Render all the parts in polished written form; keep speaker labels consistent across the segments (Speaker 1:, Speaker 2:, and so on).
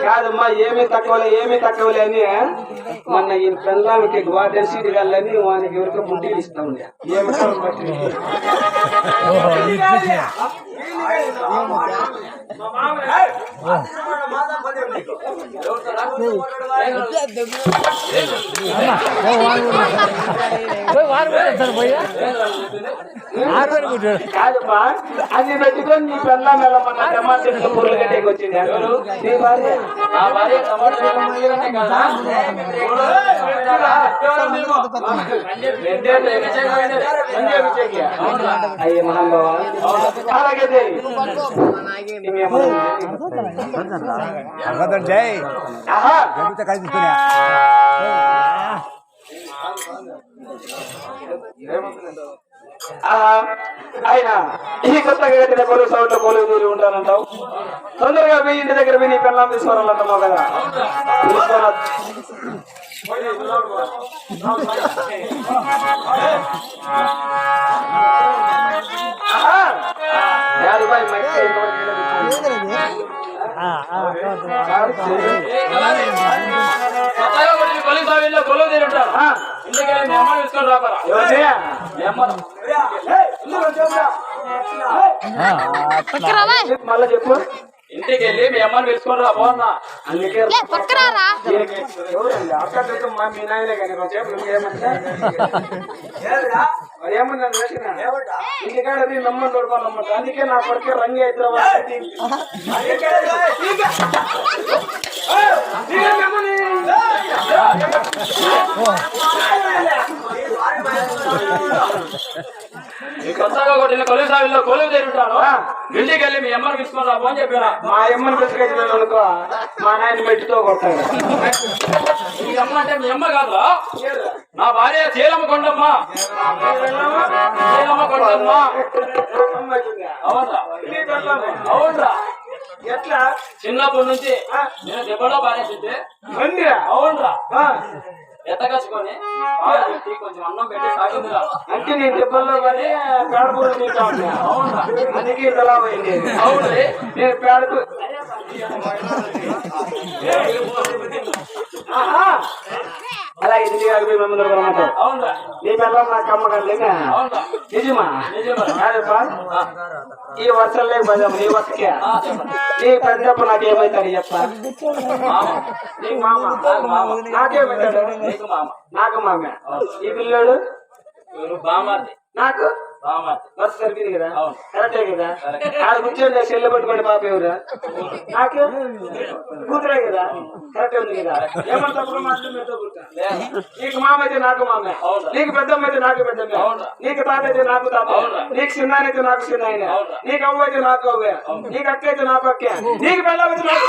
Speaker 1: కాదమ్మా, ఏమీ తక్కువలే అని మొన్న ఈ పిల్లలకి వాటర్ సీట్ కాలని వానికి ఎవరికి పుట్టిలు ఇస్తా ఉండే ఏమిటో బట్టి కాదమ్మా, అది పెట్టుకొని నీ పిల్ల మెల్లమన్న టమాటా పూలు గడ్డకి వచ్చింది నీ భార్య అయ్యే మహానుభావ అలాగే ఆయన ఈ కొత్తగా కట్టిన కొలువు సౌండ్లో కొలువు దూరి ఉంటానంటావు. తొందరగా మీ ఇంటి దగ్గర విని పెళ్ళాం తీసుకోవాలంటున్నావు కదా. కొలువు తీరు ఉంటారు. మళ్ళా చెప్పు. ఇంటికి వెళ్ళి మీ అమ్మని పిలుచుకొని రా బాగున్నా. అందుకే మీ నాయనే కానీ ఏమన్నా ఇంటికాడ మీ అమ్మని తోడుకోవాలన్నమాట. అందుకే నా కొడుకు రంగి హైదరాబాద్ కొత్తగా కొట్టిన కొలువు సావిలో కొలువు తీరుంటాను. ఇంటికి వెళ్ళి మీ అమ్మని పిలుచుకొని రా అని చెప్పారా. మా అమ్మని పిలుచుకెళ్ళిన అనుకో మా నాయన మెట్టుతో కొట్టాడు. మీ అమ్మ అంటే మీ అమ్మ కాదురా, నా భార్య చీలమ్మ కొండమ్మ. చీలమ్మ కొండమ్మ అవునరా? అవునరా? ఎట్లా చిన్నప్పటి నుంచి నేను దెబ్బలో బానేసింది. అవునరా? ఎత్తకచ్చుకొని కొంచెం అన్నం పెట్టి సాగిందిరా. అంటే నీ దెబ్బల్లో కానీ పేడపూలు తింటా ఉన్నా. అవునరా? అందుకే ఇంతలా పోయింది. అవును, నేను పేడకు అలా ఇది అవునరా? నీ పిల్లలు నాకు అమ్మగారులేగా. నిజమా? కాదప్పా, ఈ వర్షంలో పదాము నీ వర్షకే నీ పెద్దప్ప నాకేమైతాడు చెప్పా. నీకు మామ, నాకేమైతాడు? నాకు మామ. ఈ పిల్లోడు బామాది, నాకు బస్సు సరిపోయింది కదా. కరెక్టే కదా. ఆడ కూర్చొని చెల్లె పట్టుకోండి పాప ఎవరా నాకు కూతురే కదా. కరెక్టే ఉంది కదా. ఏమన్నా తప్పుడు మాట్లాడుతూ కూర్చా. నీకు మామ అయితే నాకు మామే, నీకు పెద్దమ్మ అయితే నాకు పెద్దమ్మ, నీకు తాత అయితే నాకు తాత, నీకు చిన్న అయితే నాకు చిన్న ఆయన, నీకు అవ్వ అయితే నాకు అవ్వే, నీకు అక్క అయితే నాకు అక్కే, నీకు పెళ్ళ అయితే నాకు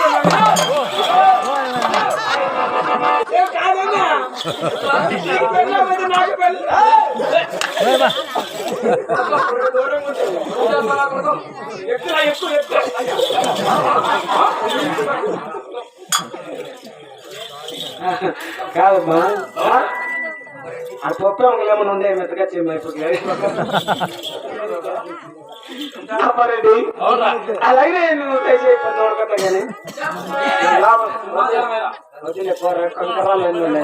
Speaker 1: నాకు పెళ్ళి. కాదమ్మా, ఆ పొప్ప ఏమన్నా ఉండే మెత్తగా చేయమ్మా. ఇప్పుడు అలాగే నువ్వు దోడకతా కానీ వదిలే కంకరాలు ఎన్ని